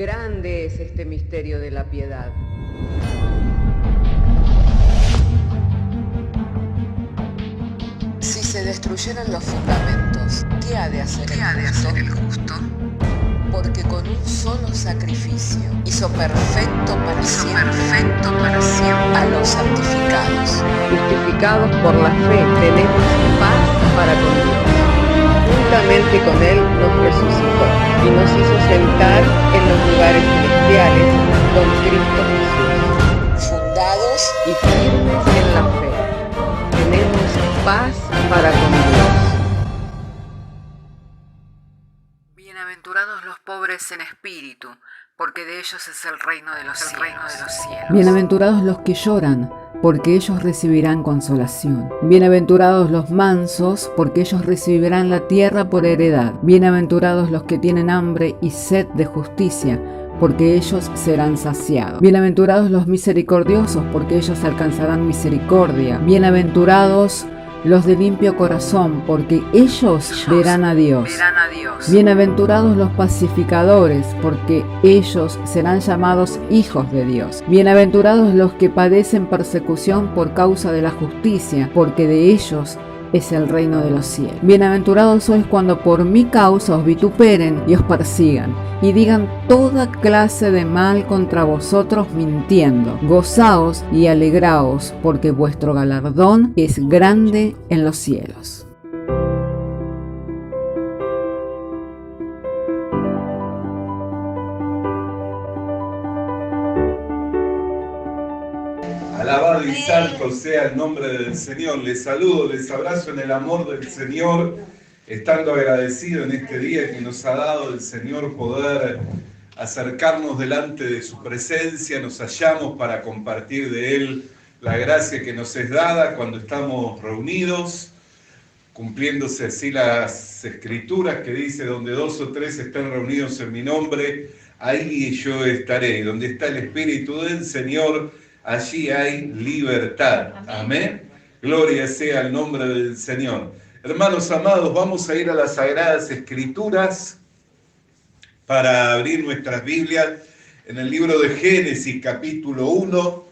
Grande es este misterio de la piedad. Si se destruyeran los fundamentos, ¿qué ha de hacer el justo? Porque con un solo sacrificio hizo perfecto para siempre a los santificados. Justificados por la fe, tenemos paz para con Dios. Juntamente con Él nos resucitó y nos hizo sentar en los lugares celestiales con Cristo Jesús. Fundados Y firmes en la fe, tenemos paz para con Dios. Bienaventurados los pobres en espíritu, porque de ellos es el reino de los cielos. Bienaventurados los que lloran, porque ellos recibirán consolación. Bienaventurados los mansos, porque ellos recibirán la tierra por heredad. Bienaventurados los que tienen hambre y sed de justicia, porque ellos serán saciados. Bienaventurados los misericordiosos, porque ellos alcanzarán misericordia. Bienaventurados los de limpio corazón, porque ellos verán a Dios. Bienaventurados los pacificadores, porque ellos serán llamados hijos de Dios. Bienaventurados los que padecen persecución por causa de la justicia, porque de ellos es el reino de los cielos. Bienaventurados sois cuando por mi causa os vituperen y os persigan, y digan toda clase de mal contra vosotros mintiendo. Gozaos y alegraos, porque vuestro galardón es grande en los cielos. Alabado y santo sea el nombre del Señor. Les saludo, les abrazo en el amor del Señor, estando agradecido en este día que nos ha dado el Señor poder acercarnos delante de su presencia. Nos hallamos para compartir de Él la gracia que nos es dada cuando estamos reunidos, cumpliéndose así las escrituras que dice: donde dos o tres estén reunidos en mi nombre, ahí yo estaré. Donde está el Espíritu del Señor, allí hay libertad. Amén. Gloria sea el nombre del Señor. Hermanos amados, vamos a ir a las Sagradas Escrituras para abrir nuestras Biblias en el libro de Génesis, capítulo 1,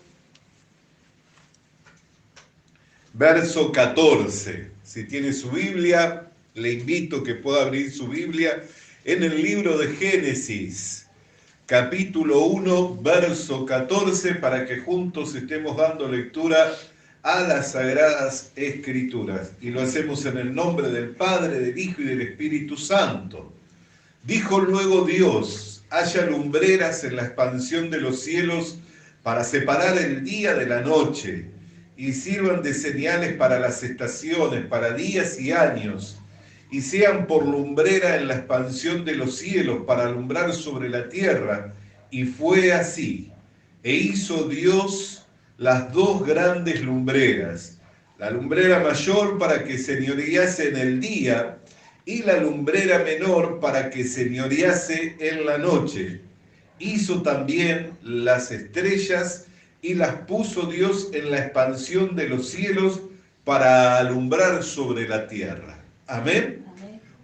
verso 14. Si tiene su Biblia, le invito que pueda abrir su Biblia en el libro de Génesis, capítulo 1, verso 14, para que juntos estemos dando lectura a las Sagradas Escrituras. Y lo hacemos en el nombre del Padre, del Hijo y del Espíritu Santo. Dijo luego Dios: haya lumbreras en la expansión de los cielos para separar el día de la noche, y sirvan de señales para las estaciones, para días y años, y sean por lumbrera en la expansión de los cielos para alumbrar sobre la tierra. Y fue así. E hizo Dios las dos grandes lumbreras, la lumbrera mayor para que señorease en el día, y la lumbrera menor para que señorease en la noche. Hizo también las estrellas y las puso Dios en la expansión de los cielos para alumbrar sobre la tierra. Amén.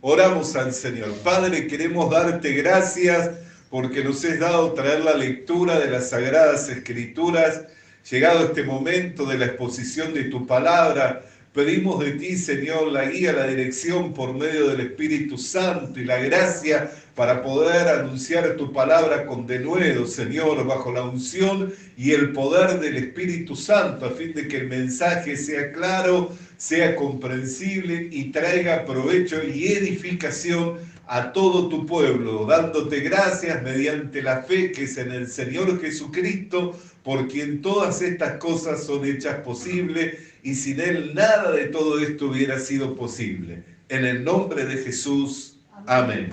Oramos al Señor. Padre, queremos darte gracias porque nos has dado traer la lectura de las Sagradas Escrituras. Llegado este momento de la exposición de tu palabra, pedimos de ti, Señor, la guía, la dirección por medio del Espíritu Santo y la gracia para poder anunciar tu palabra con denuedo, Señor, bajo la unción y el poder del Espíritu Santo, a fin de que el mensaje sea claro, sea comprensible y traiga provecho y edificación a todo tu pueblo, dándote gracias mediante la fe que es en el Señor Jesucristo, por quien todas estas cosas son hechas posibles, y sin Él nada de todo esto hubiera sido posible. En el nombre de Jesús, amén.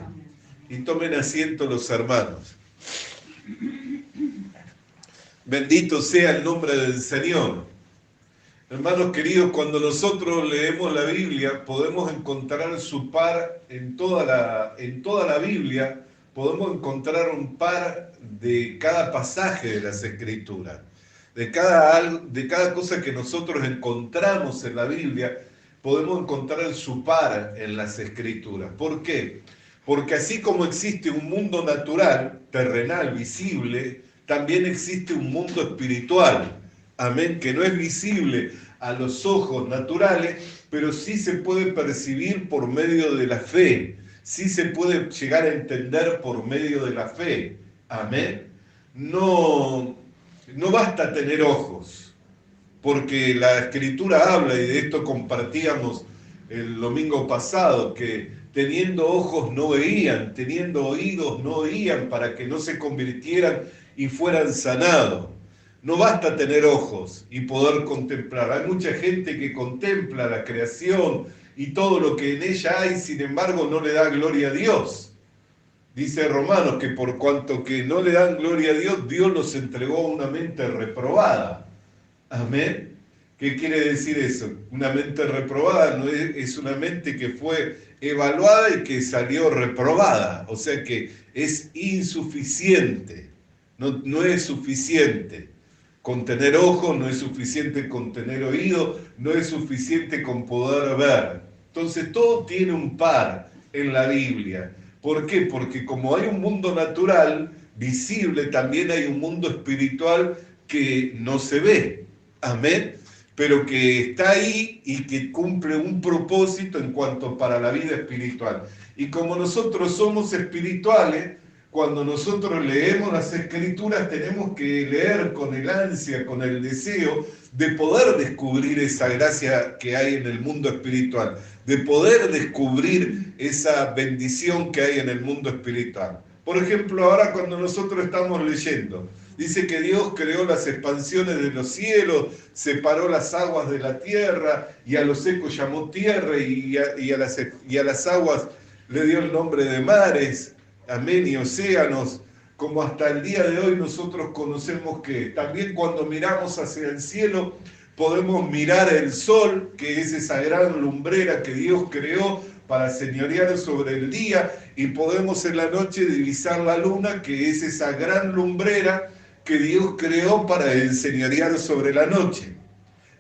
Y tomen asiento los hermanos. Bendito sea el nombre del Señor. Hermanos queridos, cuando nosotros leemos la Biblia, podemos encontrar su par en toda la Biblia, podemos encontrar un par de cada pasaje de las Escrituras. De cada cosa que nosotros encontramos en la Biblia, podemos encontrar su par en las Escrituras. ¿Por qué? Porque así como existe un mundo natural, terrenal, visible, también existe un mundo espiritual. Amén, que no es visible a los ojos naturales, pero sí se puede percibir por medio de la fe. Sí se puede llegar a entender por medio de la fe. Amén. No basta tener ojos, porque la Escritura habla, y de esto compartíamos el domingo pasado, que teniendo ojos no veían, teniendo oídos no oían, para que no se convirtieran y fueran sanados. No basta tener ojos y poder contemplar. Hay mucha gente que contempla la creación y todo lo que en ella hay, sin embargo no le da gloria a Dios. Dice Romanos que por cuanto que no le dan gloria a Dios, Dios los entregó a una mente reprobada. Amén. ¿Qué quiere decir eso? Una mente reprobada no es una mente que fue evaluada y que salió reprobada. O sea que es insuficiente. No es suficiente con tener ojos, no es suficiente con tener oído, no es suficiente con poder ver. Entonces todo tiene un par en la Biblia. ¿Por qué? Porque como hay un mundo natural, visible, también hay un mundo espiritual que no se ve. Amén. Pero que está ahí y que cumple un propósito en cuanto para la vida espiritual. Y como nosotros somos espirituales, cuando nosotros leemos las Escrituras tenemos que leer con el ansia, con el deseo de poder descubrir esa gracia que hay en el mundo espiritual, de poder descubrir esa bendición que hay en el mundo espiritual. Por ejemplo, ahora cuando nosotros estamos leyendo, dice que Dios creó las expansiones de los cielos, separó las aguas de la tierra, y a lo seco llamó tierra, y a las aguas le dio el nombre de mares, amén, y océanos, como hasta el día de hoy nosotros conocemos que también cuando miramos hacia el cielo podemos mirar el sol, que es esa gran lumbrera que Dios creó para señorear sobre el día, y podemos en la noche divisar la luna, que es esa gran lumbrera que Dios creó para enseñorear sobre la noche.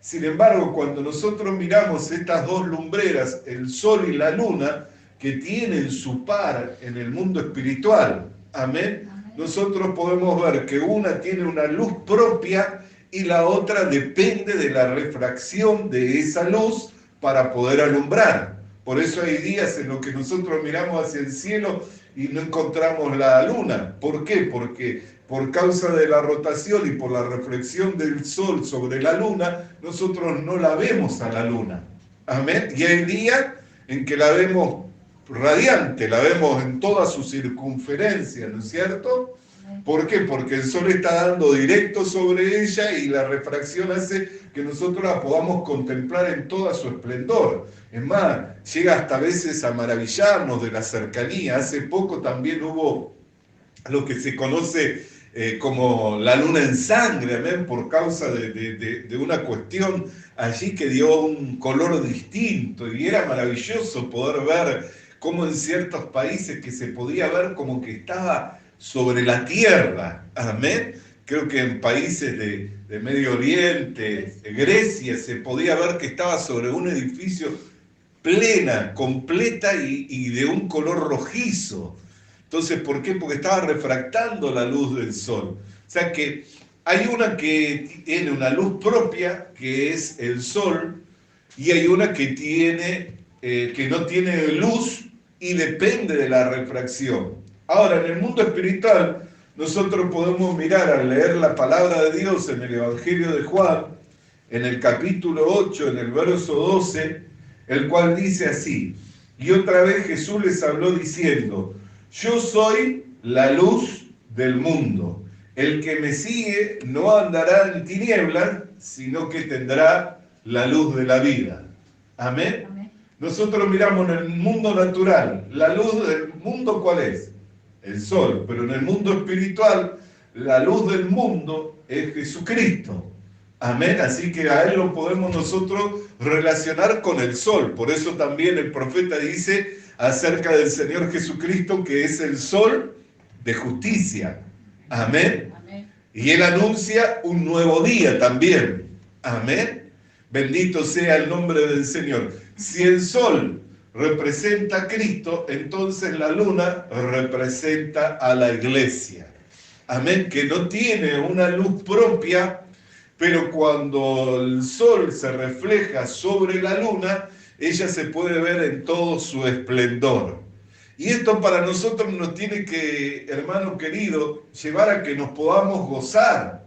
Sin embargo, cuando nosotros miramos estas dos lumbreras, el sol y la luna, que tienen su par en el mundo espiritual, amén, nosotros podemos ver que una tiene una luz propia y la otra depende de la refracción de esa luz para poder alumbrar. Por eso hay días en los que nosotros miramos hacia el cielo y no encontramos la luna. ¿Por qué? Porque por causa de la rotación y por la reflexión del sol sobre la luna, nosotros no la vemos a la luna. Amén. Y hay días en que la vemos radiante, la vemos en toda su circunferencia, ¿no es cierto? ¿Por qué? Porque el sol está dando directo sobre ella y la refracción hace que nosotros la podamos contemplar en toda su esplendor. Es más, llega hasta a veces a maravillarnos de la cercanía. Hace poco también hubo lo que se conoce como la luna en sangre, ¿amén? Por causa de una cuestión allí que dio un color distinto, y era maravilloso poder ver cómo en ciertos países que se podía ver como que estaba sobre la tierra, amén. Creo que en países de Medio Oriente, de Grecia, se podía ver que estaba sobre un edificio plena, completa y de un color rojizo. Entonces, ¿por qué? Porque estaba refractando la luz del sol. O sea que hay una que tiene una luz propia, que es el sol, y hay una que que no tiene luz y depende de la refracción. Ahora, en el mundo espiritual, nosotros podemos mirar al leer la palabra de Dios en el Evangelio de Juan, en el capítulo 8, en el verso 12, el cual dice así: y otra vez Jesús les habló diciendo: yo soy la luz del mundo. El que me sigue no andará en tinieblas, sino que tendrá la luz de la vida. Amén. Amén. Nosotros miramos en el mundo natural, la luz del mundo, ¿cuál es? El sol. Pero en el mundo espiritual, la luz del mundo es Jesucristo. Amén. Así que a Él lo podemos nosotros relacionar con el sol. Por eso también el profeta dice acerca del Señor Jesucristo que es el sol de justicia. Amén. Amén. Y Él anuncia un nuevo día también. Amén. Bendito sea el nombre del Señor. Si el sol representa a Cristo, entonces la luna representa a la iglesia. Amén, que no tiene una luz propia, pero cuando el sol se refleja sobre la luna, ella se puede ver en todo su esplendor. Y esto para nosotros nos tiene que, hermano querido, llevar a que nos podamos gozar.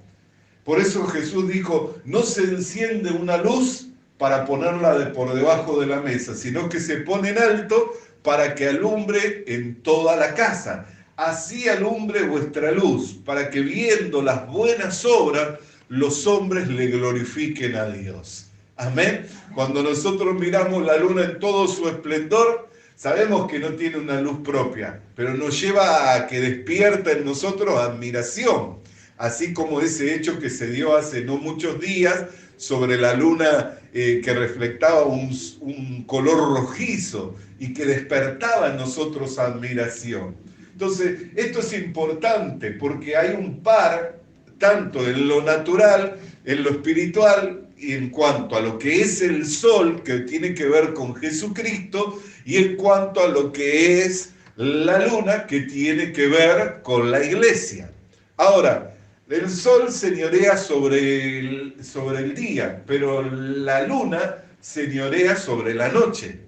Por eso Jesús dijo, no se enciende una luz para ponerla por debajo de la mesa, sino que se pone en alto para que alumbre en toda la casa. Así alumbre vuestra luz, para que viendo las buenas obras, los hombres le glorifiquen a Dios. Amén. Cuando nosotros miramos la luna en todo su esplendor, sabemos que no tiene una luz propia, pero nos lleva a que despierta en nosotros admiración. Así como ese hecho que se dio hace no muchos días sobre la luna que reflectaba un color rojizo y que despertaba en nosotros admiración. Entonces, esto es importante porque hay un par, tanto en lo natural, en lo espiritual, y en cuanto a lo que es el sol, que tiene que ver con Jesucristo, y en cuanto a lo que es la luna, que tiene que ver con la iglesia. Ahora, el sol señorea sobre el día, pero la luna señorea sobre la noche.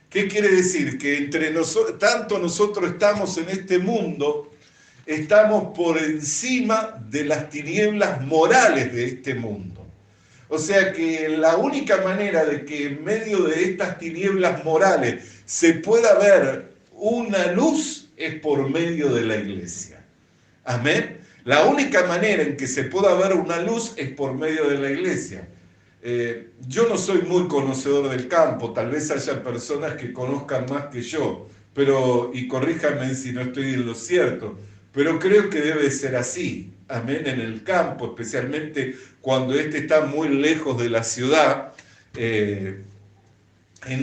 ¿Qué quiere decir? Que entre tanto nosotros estamos en este mundo, estamos por encima de las tinieblas morales de este mundo. O sea que la única manera de que en medio de estas tinieblas morales se pueda ver una luz es por medio de la iglesia. Amén. La única manera en que se pueda ver una luz es por medio de la iglesia. Yo no soy muy conocedor del campo, tal vez haya personas que conozcan más que yo, y corríjanme si no estoy en lo cierto, pero creo que debe ser así. Amén, en el campo, especialmente cuando está muy lejos de la ciudad, en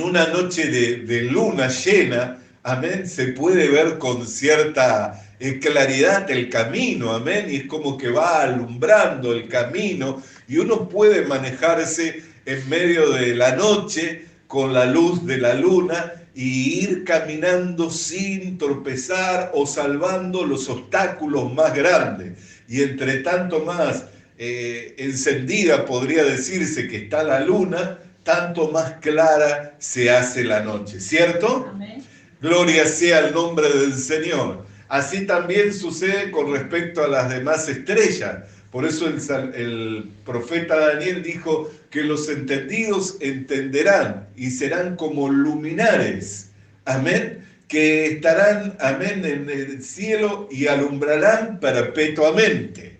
una noche de luna llena, amén, se puede ver con cierta claridad el camino, amén, y es como que va alumbrando el camino, y uno puede manejarse en medio de la noche con la luz de la luna y ir caminando sin tropezar o salvando los obstáculos más grandes. Y entre tanto más encendida podría decirse que está la luna, tanto más clara se hace la noche, ¿cierto? Amén. Gloria sea el nombre del Señor. Así también sucede con respecto a las demás estrellas. Por eso el profeta Daniel dijo que los entendidos entenderán y serán como luminares. Amén. Que estarán, amén, en el cielo y alumbrarán perpetuamente.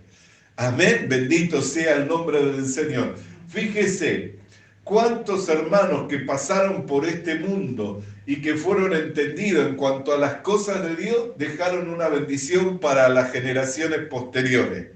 Amén. Bendito sea el nombre del Señor. Fíjese, cuántos hermanos que pasaron por este mundo y que fueron entendidos en cuanto a las cosas de Dios, dejaron una bendición para las generaciones posteriores.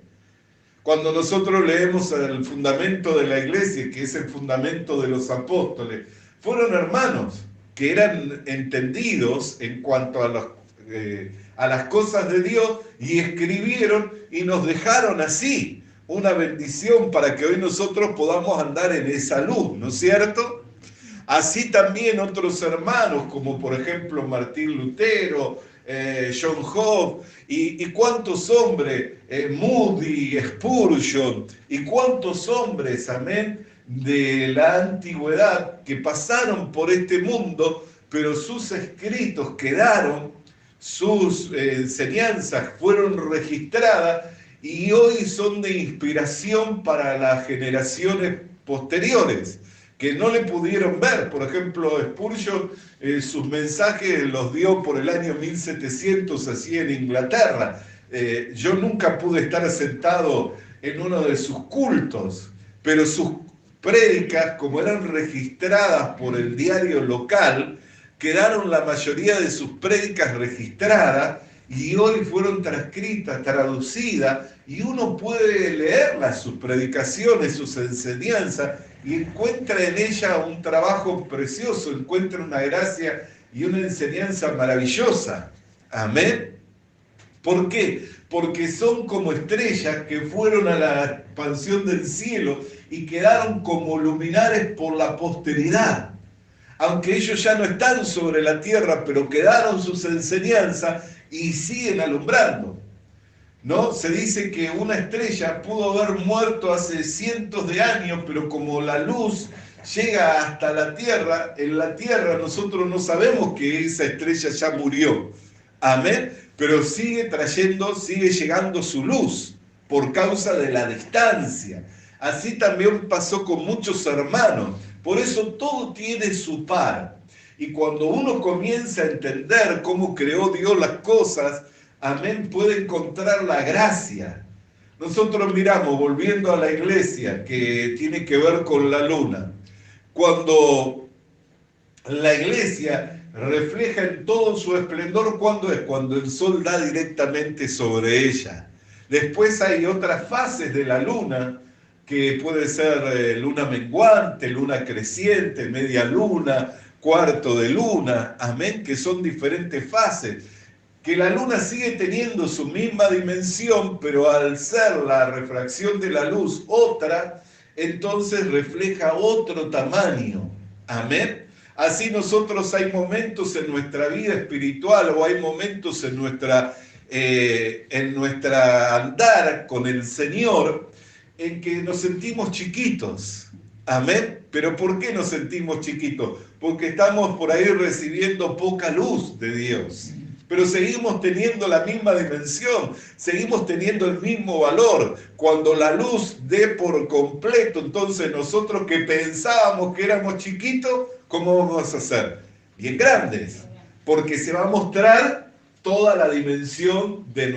Cuando nosotros leemos el fundamento de la iglesia, que es el fundamento de los apóstoles, fueron hermanos que eran entendidos en cuanto a las cosas de Dios y escribieron y nos dejaron así una bendición para que hoy nosotros podamos andar en esa luz, ¿no es cierto? Así también otros hermanos, como por ejemplo Martín Lutero, John Hope, y cuántos hombres, Moody, Spurgeon, y cuántos hombres, amén, de la antigüedad que pasaron por este mundo, pero sus escritos quedaron, sus enseñanzas fueron registradas y hoy son de inspiración para las generaciones posteriores, que no le pudieron ver. Por ejemplo, Spurgeon, sus mensajes los dio por el año 1700, así en Inglaterra. Yo nunca pude estar sentado en uno de sus cultos, pero sus prédicas, como eran registradas por el diario local, quedaron la mayoría de sus prédicas registradas y hoy fueron transcritas, traducidas, y uno puede leerlas, sus predicaciones, sus enseñanzas, y encuentra en ella un trabajo precioso, encuentra una gracia y una enseñanza maravillosa. Amén. ¿Por qué? Porque son como estrellas que fueron a la expansión del cielo y quedaron como luminares por la posteridad. aunque ellos ya no están sobre la tierra, pero quedaron sus enseñanzas y siguen alumbrando. ¿No? Se dice que una estrella pudo haber muerto hace cientos de años, pero como la luz llega hasta la Tierra, en la Tierra nosotros no sabemos que esa estrella ya murió. Amén. Pero sigue llegando su luz por causa de la distancia. Así también pasó con muchos hermanos. Por eso todo tiene su par. Y cuando uno comienza a entender cómo creó Dios las cosas, amén, puede encontrar la gracia. Nosotros miramos, volviendo a la iglesia, que tiene que ver con la luna. Cuando la iglesia refleja en todo su esplendor, ¿cuándo es? Cuando el sol da directamente sobre ella. Después hay otras fases de la luna, que puede ser luna menguante, luna creciente, media luna, cuarto de luna, amén, que son diferentes fases. Que la luna sigue teniendo su misma dimensión, pero al ser la refracción de la luz otra, entonces refleja otro tamaño. Amén. Así nosotros hay momentos en nuestra vida espiritual o hay momentos en nuestra andar con el Señor en que nos sentimos chiquitos. Amén. ¿Pero por qué nos sentimos chiquitos? Porque estamos por ahí recibiendo poca luz de Dios. Pero seguimos teniendo la misma dimensión, seguimos teniendo el mismo valor. Cuando la luz dé por completo, entonces nosotros que pensábamos que éramos chiquitos, ¿cómo vamos a hacer? Bien grandes, porque se va a mostrar toda la dimensión de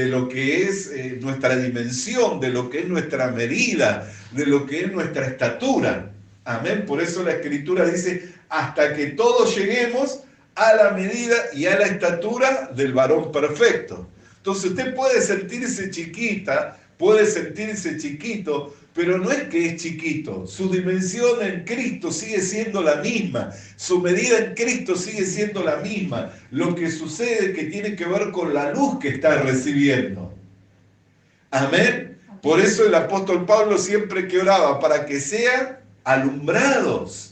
lo que es nuestra dimensión, de lo que es nuestra medida, de lo que es nuestra estatura. Amén. Por eso la Escritura dice, hasta que todos lleguemos a la medida y a la estatura del varón perfecto. Entonces usted puede sentirse chiquita, puede sentirse chiquito, pero no es que es chiquito. Su dimensión en Cristo sigue siendo la misma. Su medida en Cristo sigue siendo la misma. Lo que sucede es que tiene que ver con la luz que está recibiendo. Amén. Por eso el apóstol Pablo siempre que oraba para que sean alumbrados.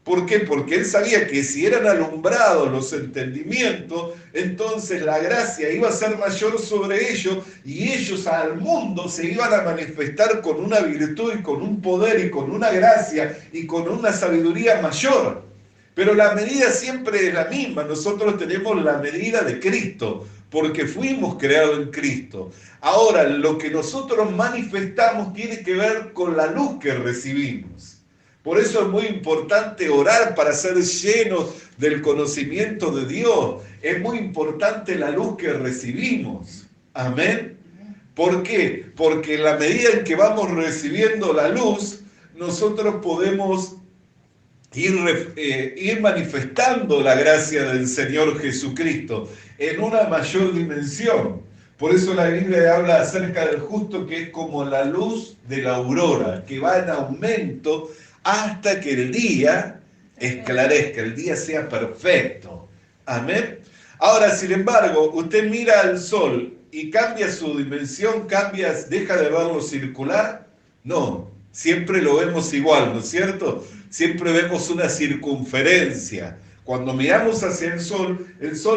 ¿Por qué? Porque él sabía que si eran alumbrados los entendimientos, entonces la gracia iba a ser mayor sobre ellos y ellos al mundo se iban a manifestar con una virtud y con un poder y con una gracia y con una sabiduría mayor. Pero la medida siempre es la misma. Nosotros tenemos la medida de Cristo porque fuimos creados en Cristo. Ahora, lo que nosotros manifestamos tiene que ver con la luz que recibimos. Por eso es muy importante orar para ser llenos del conocimiento de Dios. Es muy importante la luz que recibimos. Amén. ¿Por qué? Porque en la medida en que vamos recibiendo la luz, nosotros podemos ir manifestando la gracia del Señor Jesucristo en una mayor dimensión. Por eso la Biblia habla acerca del justo que es como la luz de la aurora, que va en aumento hasta que el día esclarezca, el día sea perfecto. Amén. Ahora, sin embargo, usted mira al sol y cambia su dimensión, deja de verlo circular. No, siempre lo vemos igual, ¿no es cierto? Siempre vemos una circunferencia. Cuando miramos hacia el sol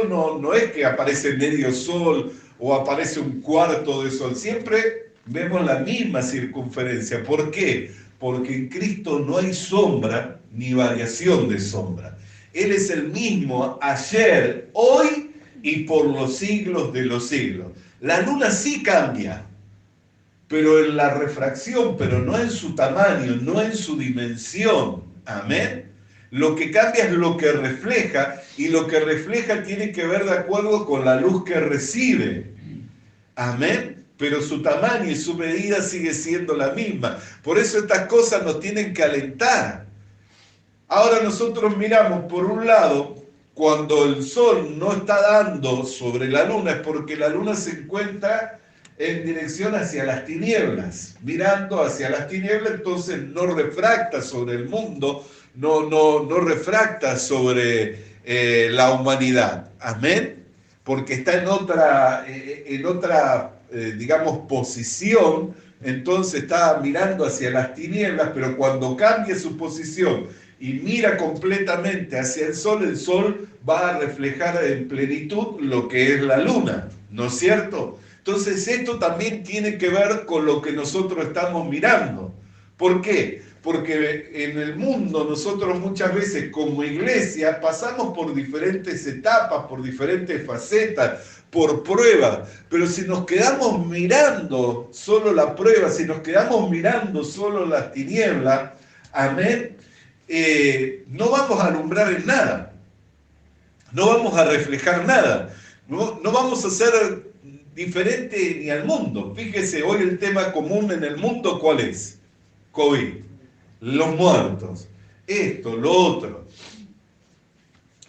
no es que aparece medio sol o aparece un cuarto de sol. Siempre vemos la misma circunferencia. ¿Por qué? Porque en Cristo no hay sombra ni variación de sombra. Él es el mismo ayer, hoy y por los siglos de los siglos. La luna sí cambia, pero en la refracción, pero no en su tamaño, no en su dimensión. Amén. Lo que cambia es lo que refleja, y lo que refleja tiene que ver de acuerdo con la luz que recibe. Amén. Pero su tamaño y su medida sigue siendo la misma. Por eso estas cosas nos tienen que alentar. Ahora nosotros miramos, por un lado, cuando el sol no está dando sobre la luna, es porque la luna se encuentra en dirección hacia las tinieblas. Mirando hacia las tinieblas, entonces no refracta sobre el mundo, no refracta sobre la humanidad. Amén. Porque está en otra digamos, posición, entonces está mirando hacia las tinieblas, pero cuando cambia su posición y mira completamente hacia el sol va a reflejar en plenitud lo que es la luna, ¿no es cierto? Entonces esto también tiene que ver con lo que nosotros estamos mirando. ¿Por qué? Porque en el mundo nosotros muchas veces como iglesia pasamos por diferentes etapas, por diferentes facetas, por pruebas, pero si nos quedamos mirando solo la prueba, si nos quedamos mirando solo las tinieblas, amén, no vamos a alumbrar en nada, no vamos a reflejar nada, no vamos a ser diferente ni al mundo. Fíjese, hoy el tema común en el mundo, ¿cuál es? COVID, los muertos, esto, lo otro.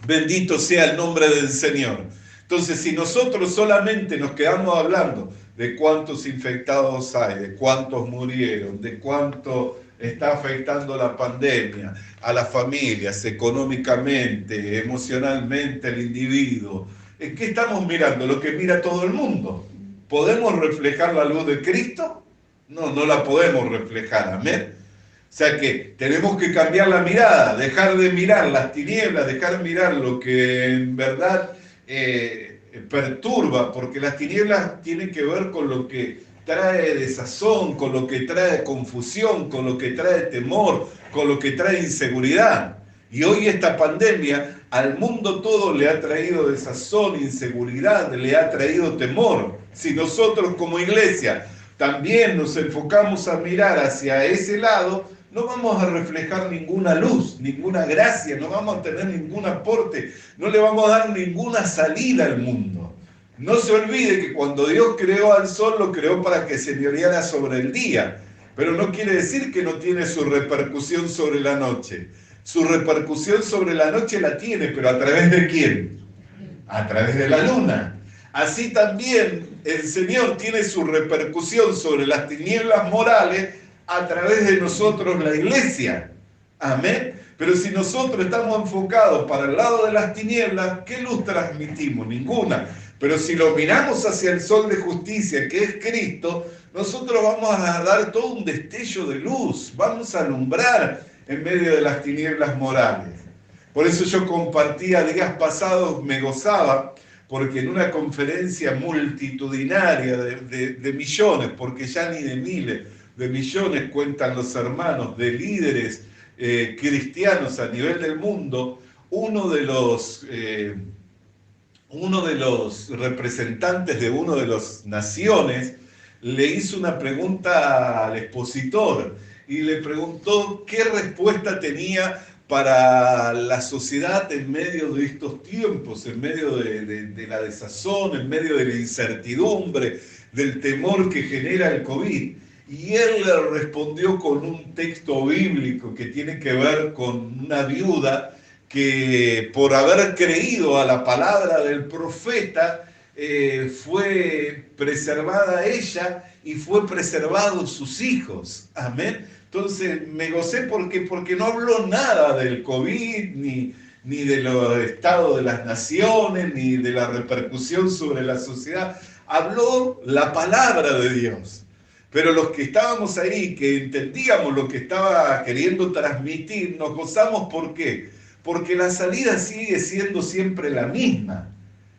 Bendito sea el nombre del Señor. Entonces, si nosotros solamente nos quedamos hablando de cuántos infectados hay, de cuántos murieron, de cuánto está afectando la pandemia a las familias, económicamente, emocionalmente, al individuo, ¿qué estamos mirando? Lo que mira todo el mundo. ¿Podemos reflejar la luz de Cristo? No, no la podemos reflejar, amén. O sea que tenemos que cambiar la mirada, dejar de mirar las tinieblas, dejar de mirar lo que en verdad perturba, porque las tinieblas tienen que ver con lo que trae desazón, con lo que trae confusión, con lo que trae temor, con lo que trae inseguridad. Y hoy esta pandemia al mundo todo le ha traído desazón, inseguridad, le ha traído temor. Si nosotros como iglesia también nos enfocamos a mirar hacia ese lado, no vamos a reflejar ninguna luz, ninguna gracia, no vamos a tener ningún aporte, no le vamos a dar ninguna salida al mundo. No se olvide que cuando Dios creó al sol, lo creó para que señoreara sobre el día, pero no quiere decir que no tiene su repercusión sobre la noche. Su repercusión sobre la noche la tiene, pero ¿a través de quién? A través de la luna. Así también el Señor tiene su repercusión sobre las tinieblas morales a través de nosotros, la iglesia. Amén. Pero si nosotros estamos enfocados para el lado de las tinieblas, ¿qué luz transmitimos? Ninguna. Pero si lo miramos hacia el sol de justicia, que es Cristo, nosotros vamos a dar todo un destello de luz, vamos a alumbrar en medio de las tinieblas morales. Por eso yo compartía días pasados, me gozaba, porque en una conferencia multitudinaria de millones, porque ya ni de miles, de millones cuentan los hermanos, de líderes cristianos a nivel del mundo, uno de los representantes de una de las naciones le hizo una pregunta al expositor y le preguntó qué respuesta tenía para la sociedad en medio de estos tiempos, en medio de la desazón, en medio de la incertidumbre, del temor que genera el COVID. Y él le respondió con un texto bíblico que tiene que ver con una viuda que por haber creído a la palabra del profeta fue preservada ella y fue preservados sus hijos. Amén. Entonces me gocé porque no habló nada del COVID, ni de los estados de las naciones, ni de la repercusión sobre la sociedad. Habló la palabra de Dios. Pero los que estábamos ahí, que entendíamos lo que estaba queriendo transmitir, nos gozamos. ¿Por qué? Porque la salida sigue siendo siempre la misma.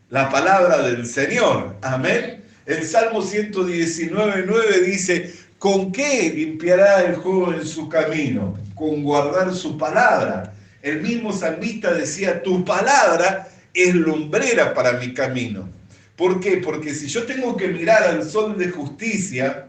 La palabra del Señor. Amén. El Salmo 119:9 dice: ¿con qué limpiará el joven su camino? Con guardar su palabra. El mismo salmista decía: tu palabra es lumbrera para mi camino. ¿Por qué? Porque si yo tengo que mirar al sol de justicia,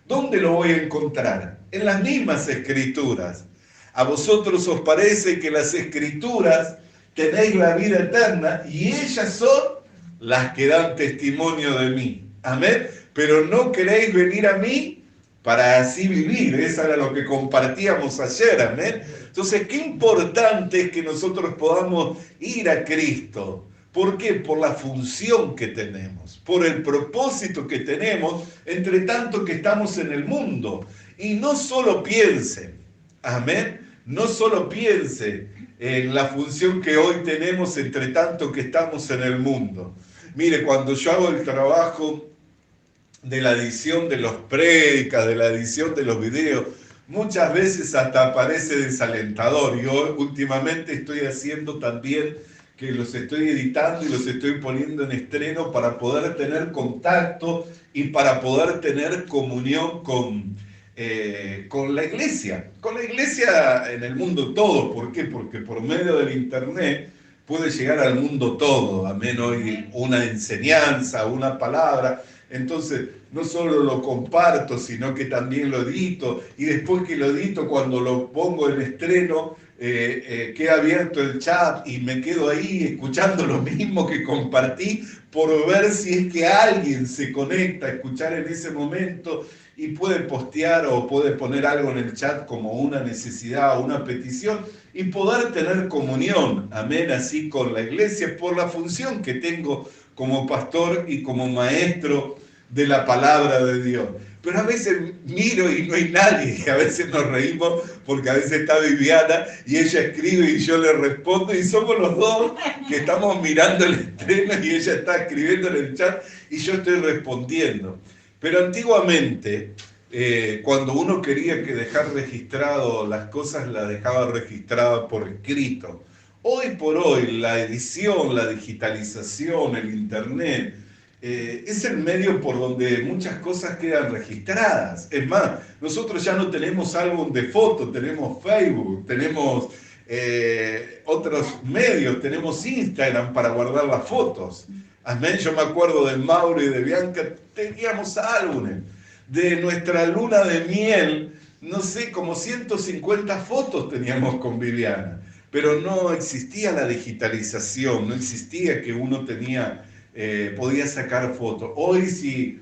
¿dónde lo voy a encontrar? En las mismas escrituras. A vosotros os parece que las escrituras tenéis la vida eterna y ellas son las que dan testimonio de mí. Amén. Pero no queréis venir a mí para así vivir. Eso era lo que compartíamos ayer. Amén. Entonces, qué importante es que nosotros podamos ir a Cristo. ¿Por qué? Por la función que tenemos, por el propósito que tenemos, entre tanto que estamos en el mundo. Y no solo piense, amén, no solo piense en la función que hoy tenemos entre tanto que estamos en el mundo. Mire, cuando yo hago el trabajo de la edición de los prédicas, de la edición de los videos, muchas veces hasta parece desalentador. Yo últimamente estoy haciendo también que los estoy editando y los estoy poniendo en estreno para poder tener contacto y para poder tener comunión con la iglesia en el mundo todo. ¿Por qué? Porque por medio del internet puede llegar al mundo todo, amén, hoy una enseñanza, una palabra. Entonces, no solo lo comparto, sino que también lo edito, y después que lo edito, cuando lo pongo en estreno, queda abierto el chat y me quedo ahí escuchando lo mismo que compartí por ver si es que alguien se conecta a escuchar en ese momento y puede postear o puede poner algo en el chat como una necesidad o una petición y poder tener comunión, amén, así con la iglesia por la función que tengo como pastor y como maestro de la palabra de Dios. Pero a veces miro y no hay nadie, y a veces nos reímos porque a veces está Viviana y ella escribe y yo le respondo y somos los dos que estamos mirando el estreno y ella está escribiendo en el chat y yo estoy respondiendo. Pero antiguamente, cuando uno quería que dejar registrado las cosas, las dejaba registradas por escrito. Hoy por hoy, la edición, la digitalización, el internet, es el medio por donde muchas cosas quedan registradas. Es más, nosotros ya no tenemos álbum de fotos, tenemos Facebook, tenemos otros medios, tenemos Instagram para guardar las fotos. Amén, yo me acuerdo de Mauro y de Bianca, teníamos álbumes. De nuestra luna de miel, no sé, como 150 fotos teníamos con Viviana. Pero no existía la digitalización, no existía que uno podía sacar fotos. Hoy si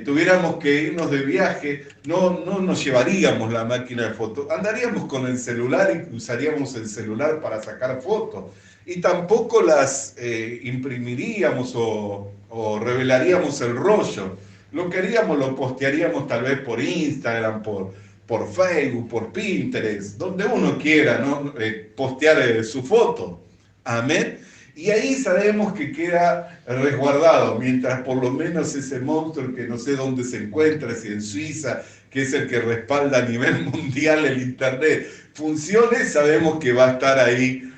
tuviéramos que irnos de viaje, no nos llevaríamos la máquina de fotos, andaríamos con el celular y usaríamos el celular para sacar fotos. Y tampoco las imprimiríamos o revelaríamos el rollo. Lo que haríamos, lo postearíamos tal vez por Instagram, por Facebook, por Pinterest, donde uno quiera, ¿no? Postear su foto. Amén. Y ahí sabemos que queda resguardado, mientras por lo menos ese monstruo que no sé dónde se encuentra, si en Suiza, que es el que respalda a nivel mundial el internet, funcione, sabemos que va a estar ahí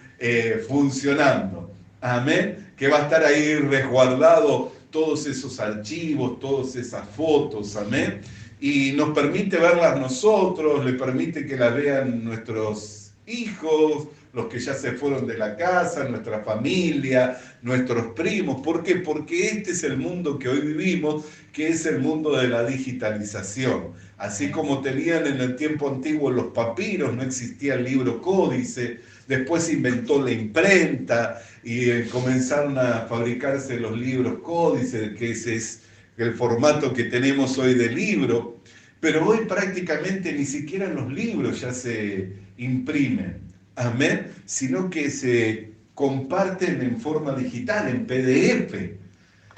funcionando. Amén. Que va a estar ahí resguardado todos esos archivos, todas esas fotos. Amén. Y nos permite verlas nosotros, le permite que las vean nuestros hijos, los que ya se fueron de la casa, nuestra familia, nuestros primos. ¿Por qué? Porque este es el mundo que hoy vivimos, que es el mundo de la digitalización. Así como tenían en el tiempo antiguo los papiros, no existía el libro códice, después se inventó la imprenta y comenzaron a fabricarse los libros códices, que ese es el formato que tenemos hoy de libro, pero hoy prácticamente ni siquiera los libros ya se imprimen, amén, sino que se comparten en forma digital, en PDF.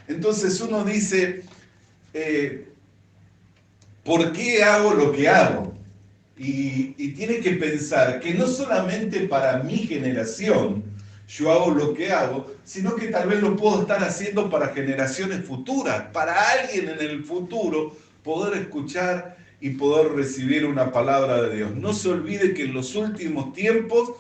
Entonces uno dice, ¿por qué hago lo que hago? Y tiene que pensar que no solamente para mi generación yo hago lo que hago, sino que tal vez lo puedo estar haciendo para generaciones futuras, para alguien en el futuro poder escuchar y poder recibir una palabra de Dios. No se olvide que en los últimos tiempos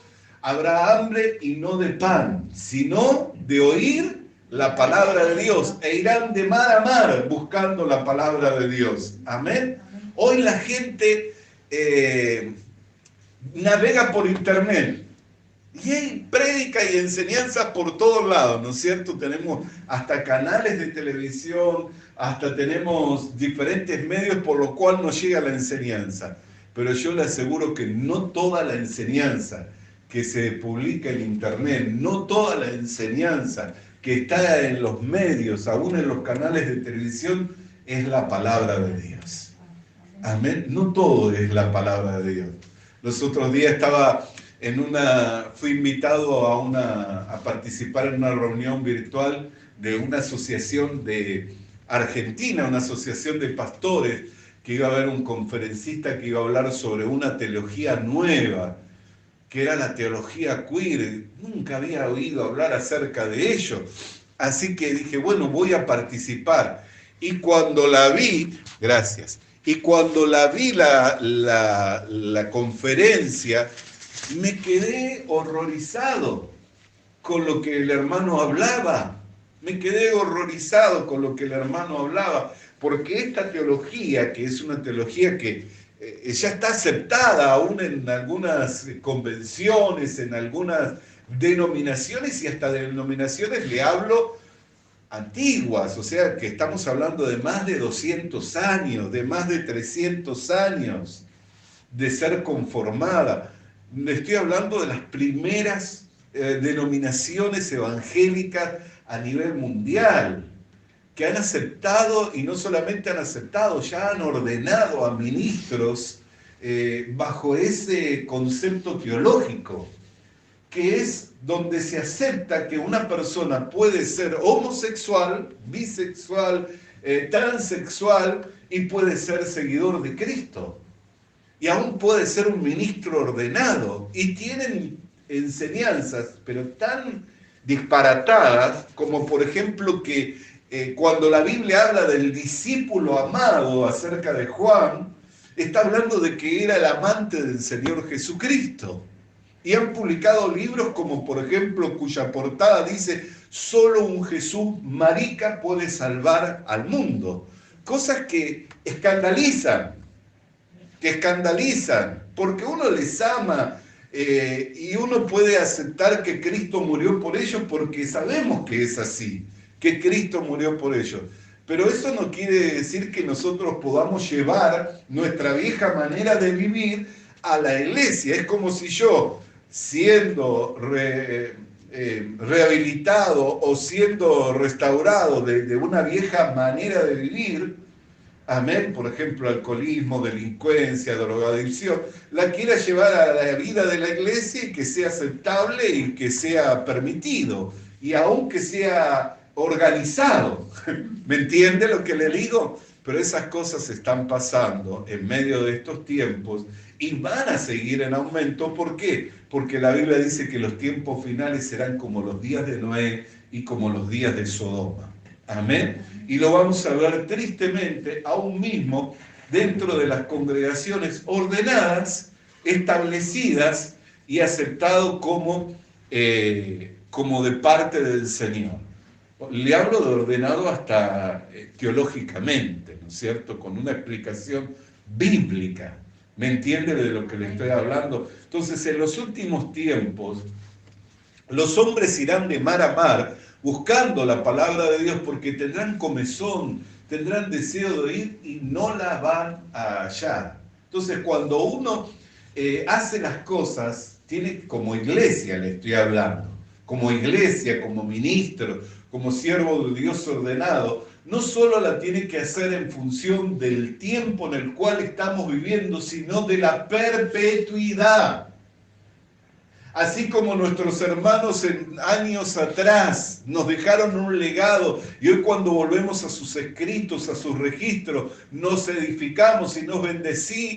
habrá hambre y no de pan, sino de oír la palabra de Dios, e irán de mar a mar buscando la palabra de Dios. Amén. Hoy la gente navega por internet y hay prédica y enseñanza por todos lados, ¿no es cierto? Tenemos hasta canales de televisión, hasta tenemos diferentes medios por lo cual nos llega la enseñanza. Pero yo le aseguro que no toda la enseñanza que se publica en internet, no toda la enseñanza que está en los medios, aún en los canales de televisión, es la palabra de Dios. Amén. No todo es la palabra de Dios. Los otros días fui invitado a participar en una reunión virtual de una asociación de Argentina, una asociación de pastores, que iba a haber un conferencista que iba a hablar sobre una teología nueva, que era la teología queer. Nunca había oído hablar acerca de ello. Así que dije, bueno, voy a participar. Y cuando la vi, Y cuando vi la conferencia, me quedé horrorizado con lo que el hermano hablaba. Me quedé horrorizado con lo que el hermano hablaba, porque esta teología, que es una teología que ya está aceptada aún en algunas convenciones, en algunas denominaciones, y hasta denominaciones le hablo antiguas, o sea que estamos hablando de más de 200 años, de más de 300 años de ser conformada. Estoy hablando de las primeras denominaciones evangélicas a nivel mundial, que han aceptado, y no solamente han aceptado, ya han ordenado a ministros bajo ese concepto teológico, que es donde se acepta que una persona puede ser homosexual, bisexual, transexual, y puede ser seguidor de Cristo. Y aún puede ser un ministro ordenado. Y tienen enseñanzas, pero tan disparatadas, como por ejemplo que cuando la Biblia habla del discípulo amado acerca de Juan, está hablando de que era el amante del Señor Jesucristo. Y han publicado libros como por ejemplo cuya portada dice: solo un Jesús marica puede salvar al mundo. Cosas que escandalizan, porque uno les ama y uno puede aceptar que Cristo murió por ellos porque sabemos que es así, que Cristo murió por ellos. Pero eso no quiere decir que nosotros podamos llevar nuestra vieja manera de vivir a la iglesia. Es como si yo, siendo rehabilitado o siendo restaurado de una vieja manera de vivir, amén, por ejemplo, alcoholismo, delincuencia, drogadicción, la quiera llevar a la vida de la iglesia y que sea aceptable y que sea permitido, y aun que sea organizado. ¿Me entiende lo que le digo? Pero esas cosas están pasando en medio de estos tiempos y van a seguir en aumento. ¿Por qué? Porque la Biblia dice que los tiempos finales serán como los días de Noé y como los días de Sodoma. Amén. Y lo vamos a ver tristemente aún mismo dentro de las congregaciones ordenadas, establecidas y aceptado como de parte del Señor. Le hablo de ordenado hasta teológicamente, ¿no es cierto? Con una explicación bíblica. ¿Me entiende de lo que le estoy hablando? Entonces, en los últimos tiempos, los hombres irán de mar a mar buscando la palabra de Dios porque tendrán comezón, tendrán deseo de ir y no la van a hallar. Entonces, cuando uno hace las cosas, tiene, como iglesia le estoy hablando, como iglesia, como ministro, como siervo de Dios ordenado, no solo la tiene que hacer en función del tiempo en el cual estamos viviendo, sino de la perpetuidad. Así como nuestros hermanos en años atrás nos dejaron un legado y hoy cuando volvemos a sus escritos, a sus registros, nos edificamos y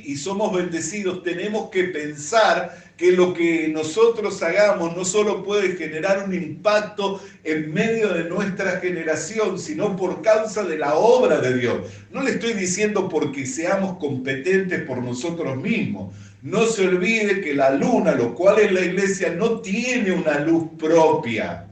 y somos bendecidos, tenemos que pensar que lo que nosotros hagamos no solo puede generar un impacto en medio de nuestra generación, sino por causa de la obra de Dios. No le estoy diciendo porque seamos competentes por nosotros mismos. No se olvide que la luna, lo cual es la iglesia, no tiene una luz propia.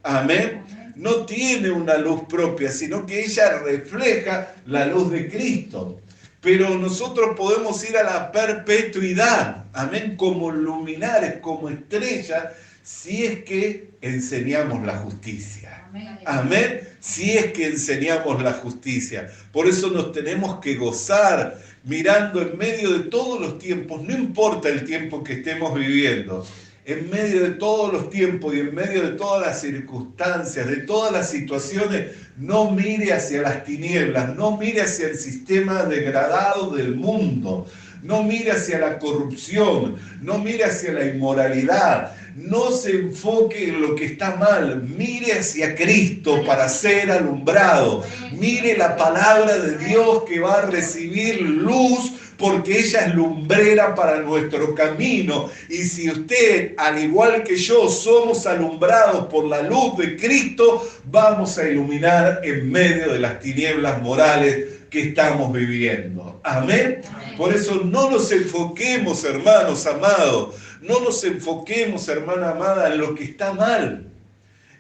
Amén. No tiene una luz propia, sino que ella refleja la luz de Cristo. Pero nosotros podemos ir a la perpetuidad, amén, como luminares, como estrellas, si es que enseñamos la justicia. Amén. Si es que enseñamos la justicia. Por eso nos tenemos que gozar mirando en medio de todos los tiempos, no importa el tiempo que estemos viviendo, en medio de todos los tiempos y en medio de todas las circunstancias, de todas las situaciones, no mire hacia las tinieblas, no mire hacia el sistema degradado del mundo, no mire hacia la corrupción, no mire hacia la inmoralidad, no se enfoque en lo que está mal, mire hacia Cristo para ser alumbrado, mire la palabra de Dios que va a recibir luz porque ella es lumbrera para nuestro camino. Y si usted, al igual que yo, somos alumbrados por la luz de Cristo, vamos a iluminar en medio de las tinieblas morales que estamos viviendo. Amén. Por eso no nos enfoquemos, hermanos amados, no nos enfoquemos, hermana amada, en lo que está mal,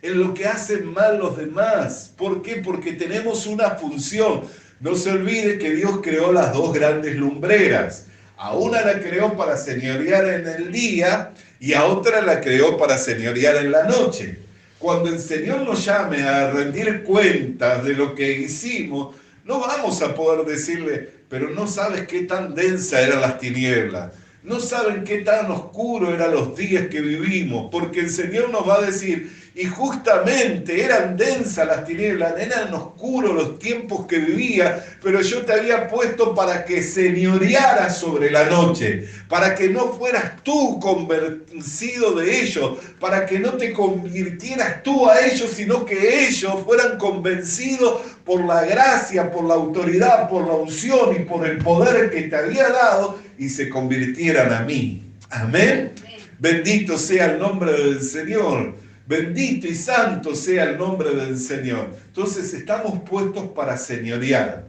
en lo que hacen mal los demás. ¿Por qué? Porque tenemos una función. No se olvide que Dios creó las dos grandes lumbreras. A una la creó para señorear en el día y a otra la creó para señorear en la noche. Cuando el Señor nos llame a rendir cuentas de lo que hicimos, no vamos a poder decirle, pero no sabes qué tan densa eran las tinieblas, no saben qué tan oscuro eran los días que vivimos, porque el Señor nos va a decir, y justamente eran densas las tinieblas, eran oscuros los tiempos que vivía, pero yo te había puesto para que señorearas sobre la noche, para que no fueras tú convencido de ellos, para que no te convirtieras tú a ellos, sino que ellos fueran convencidos por la gracia, por la autoridad, por la unción y por el poder que te había dado y se convirtieran a mí. Amén. Bendito sea el nombre del Señor. Bendito y santo sea el nombre del Señor. Entonces estamos puestos para señorear.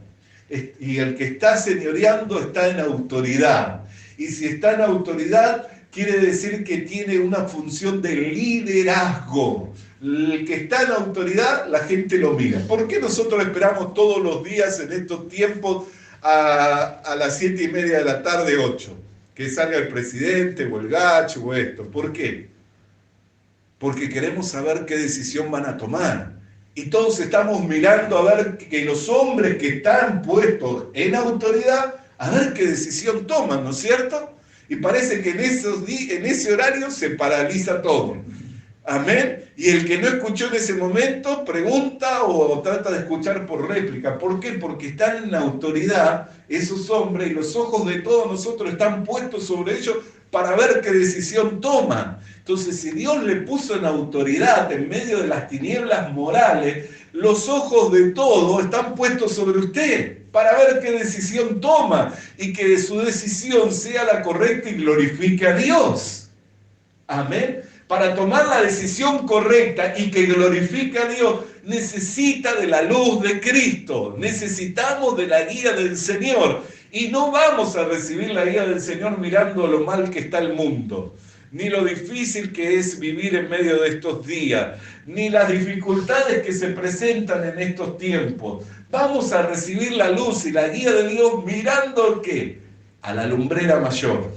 Y el que está señoreando está en autoridad. Y si está en autoridad, quiere decir que tiene una función de liderazgo. El que está en autoridad, la gente lo mira. ¿Por qué nosotros esperamos todos los días en estos tiempos a las 7:30 de la tarde, 8? Que salga el presidente o el gacho o esto. ¿Por qué? Porque queremos saber qué decisión van a tomar. Y todos estamos mirando a ver que los hombres que están puestos en autoridad, a ver qué decisión toman, ¿no es cierto? Y parece que en ese horario se paraliza todo. Amén. Y el que no escuchó en ese momento pregunta o trata de escuchar por réplica. ¿Por qué? Porque están en autoridad esos hombres y los ojos de todos nosotros están puestos sobre ellos para ver qué decisión toman. Entonces, si Dios le puso en autoridad en medio de las tinieblas morales, los ojos de todos están puestos sobre usted para ver qué decisión toma y que su decisión sea la correcta y glorifique a Dios. Amén. Para tomar la decisión correcta y que glorifique a Dios, necesita de la luz de Cristo. Necesitamos de la guía del Señor. Y no vamos a recibir la guía del Señor mirando lo mal que está el mundo, ni lo difícil que es vivir en medio de estos días, ni las dificultades que se presentan en estos tiempos. Vamos a recibir la luz y la guía de Dios mirando ¿qué? A la lumbrera mayor,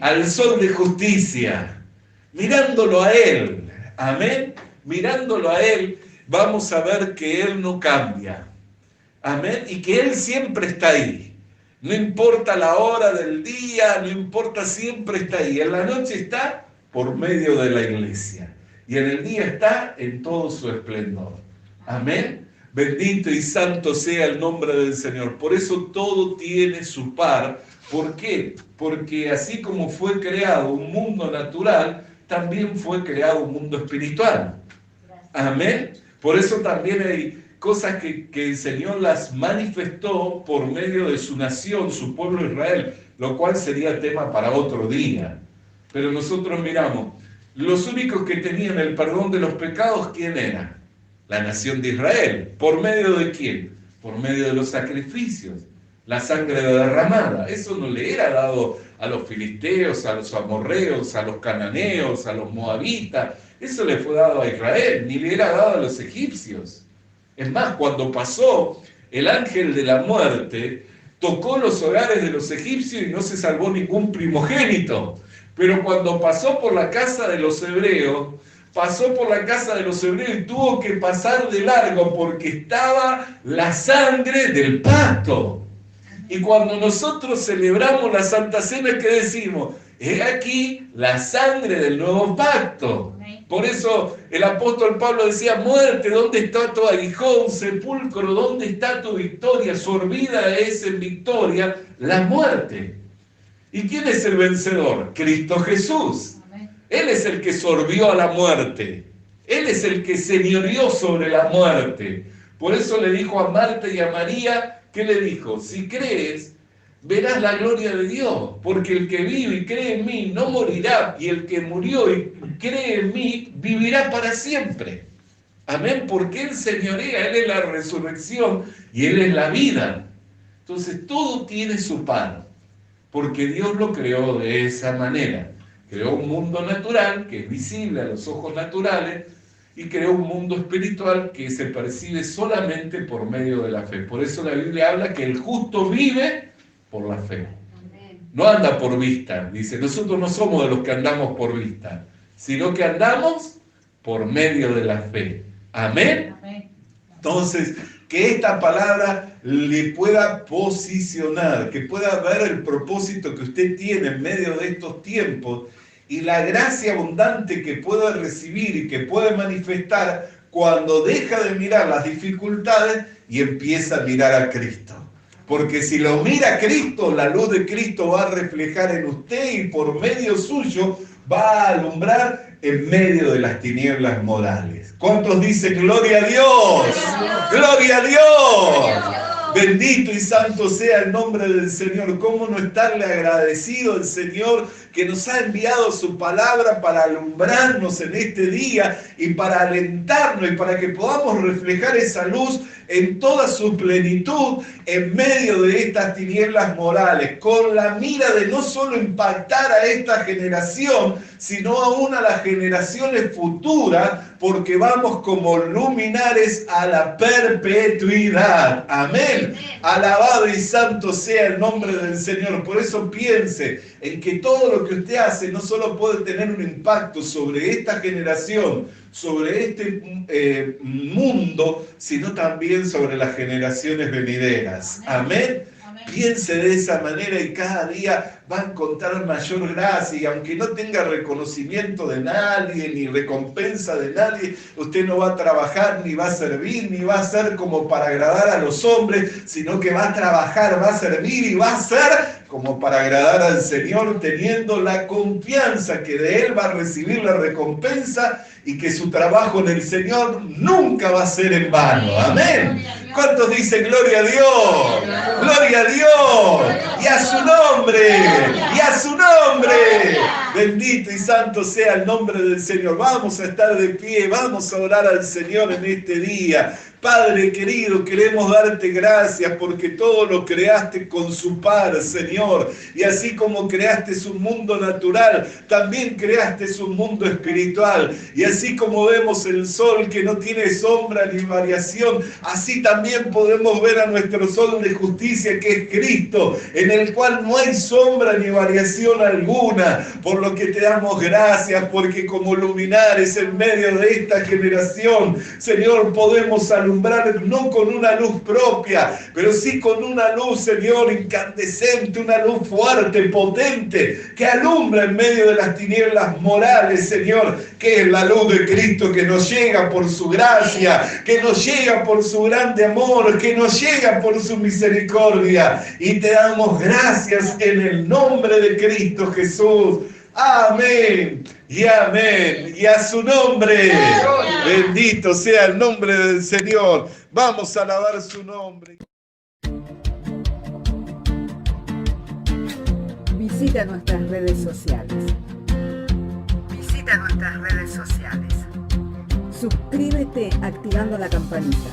al sol de justicia, mirándolo a Él. Amén. Mirándolo a Él, vamos a ver que Él no cambia. Amén. Y que Él siempre está ahí. No importa la hora del día, no importa, siempre está ahí. En la noche está por medio de la iglesia. Y en el día está en todo su esplendor. Amén. Bendito y santo sea el nombre del Señor. Por eso todo tiene su par. ¿Por qué? Porque así como fue creado un mundo natural, también fue creado un mundo espiritual. Amén. Por eso también hay cosas que el Señor las manifestó por medio de su nación, su pueblo Israel, lo cual sería tema para otro día. Pero nosotros miramos, los únicos que tenían el perdón de los pecados, ¿quién era? La nación de Israel. ¿Por medio de quién? Por medio de los sacrificios, la sangre derramada. Eso no le era dado a los filisteos, a los amorreos, a los cananeos, a los moabitas. Eso le fue dado a Israel, ni le era dado a los egipcios. Es más, cuando pasó el ángel de la muerte, tocó los hogares de los egipcios y no se salvó ningún primogénito. Pero cuando pasó por la casa de los hebreos, y tuvo que pasar de largo porque estaba la sangre del pacto. Y cuando nosotros celebramos la Santa Cena, ¿qué decimos? He aquí la sangre del nuevo pacto. Por eso el apóstol Pablo decía, muerte, ¿dónde está tu aguijón? Sepulcro, ¿dónde está tu victoria? Sorbida es en victoria la muerte. ¿Y quién es el vencedor? Cristo Jesús. Él es el que sorbió a la muerte. Él es el que señoreó sobre la muerte. Por eso le dijo a Marta y a María, ¿qué le dijo? Si crees, verás la gloria de Dios, porque el que vive y cree en mí no morirá, y el que murió y cree en mí vivirá para siempre. Amén, porque Él señorea, Él es la resurrección y Él es la vida. Entonces todo tiene su par, porque Dios lo creó de esa manera. Creó un mundo natural que es visible a los ojos naturales y creó un mundo espiritual que se percibe solamente por medio de la fe. Por eso la Biblia habla que el justo vive por la fe. No anda por vista. Dice, nosotros no somos de los que andamos por vista, sino que andamos por medio de la fe. Amén. Entonces, que esta palabra le pueda posicionar, que pueda ver el propósito que usted tiene en medio de estos tiempos y la gracia abundante que puede recibir y que puede manifestar cuando deja de mirar las dificultades y empieza a mirar a Cristo. Porque si lo mira a Cristo, la luz de Cristo va a reflejar en usted y por medio suyo va a alumbrar en medio de las tinieblas morales. ¿Cuántos dicen gloria a Dios? ¡Gloria a Dios! Bendito y santo sea el nombre del Señor. ¿Cómo no estarle agradecido al Señor que nos ha enviado su palabra para alumbrarnos en este día y para alentarnos y para que podamos reflejar esa luz en toda su plenitud en medio de estas tinieblas morales, con la mira de no solo impactar a esta generación, sino aún a las generaciones futuras, porque vamos como luminares a la perpetuidad. Amén. Alabado y santo sea el nombre del Señor. Por eso piense en que todo lo que usted hace no solo puede tener un impacto sobre esta generación, sobre este mundo, sino también sobre las generaciones venideras. Amén. Piense de esa manera y cada día va a encontrar mayor gracia, y aunque no tenga reconocimiento de nadie, ni recompensa de nadie, usted no va a trabajar, ni va a servir, ni va a ser como para agradar a los hombres, sino que va a trabajar, va a servir y va a ser como para agradar al Señor, teniendo la confianza que de Él va a recibir la recompensa y que su trabajo en el Señor nunca va a ser en vano. Amén. ¿Cuántos dicen gloria a Dios? ¡Gloria a Dios! ¡Y a su nombre! ¡Y a su nombre! Bendito y santo sea el nombre del Señor. Vamos a estar de pie, vamos a orar al Señor en este día. Padre querido, queremos darte gracias porque todo lo creaste con su par, Señor. Y así como creaste un mundo natural, también creaste un mundo espiritual. Y así como vemos el sol que no tiene sombra ni variación, así también podemos ver a nuestro sol de justicia, que es Cristo, en el cual no hay sombra ni variación alguna. Por lo que te damos gracias, porque como luminares en medio de esta generación, Señor, podemos alumbrar no con una luz propia, pero sí con una luz, Señor, incandescente, una luz fuerte, potente, que alumbra en medio de las tinieblas morales, Señor, que es la luz de Cristo, que nos llega por su gracia, que nos llega por su grande amor, que nos llega por su misericordia. Y te damos gracias en el nombre de Cristo Jesús. Amén y amén, y a su nombre. Bendito sea el nombre del Señor. Vamos a alabar su nombre. Visita nuestras redes sociales. Visita nuestras redes sociales. Suscríbete activando la campanita.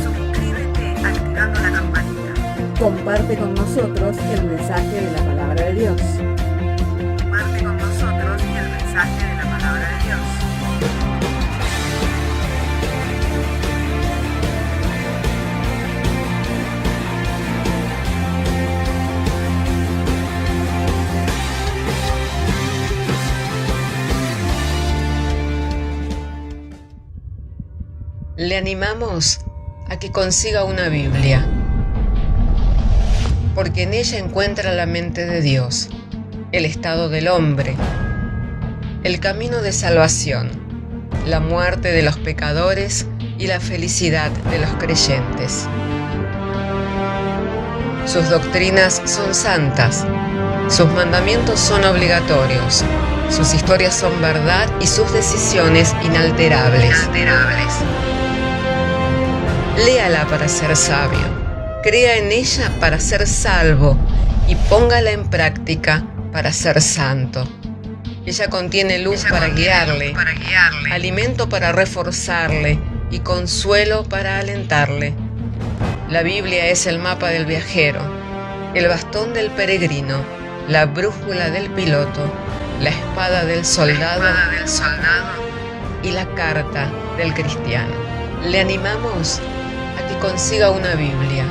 Suscríbete activando la campanita. Comparte con nosotros el mensaje de la palabra de Dios. Comparte con nosotros el mensaje de la palabra de Dios. Le animamos a que consiga una Biblia, porque en ella encuentra la mente de Dios, el estado del hombre, el camino de salvación, la muerte de los pecadores y la felicidad de los creyentes. Sus doctrinas son santas, sus mandamientos son obligatorios, sus historias son verdad y sus decisiones inalterables. Léala para ser sabio, crea en ella para ser salvo y póngala en práctica para ser santo. Ella contiene luz para guiarle, alimento para reforzarle y consuelo para alentarle. La Biblia es el mapa del viajero, el bastón del peregrino, la brújula del piloto, la espada del soldado y la carta del cristiano. Le animamos a que consiga una Biblia,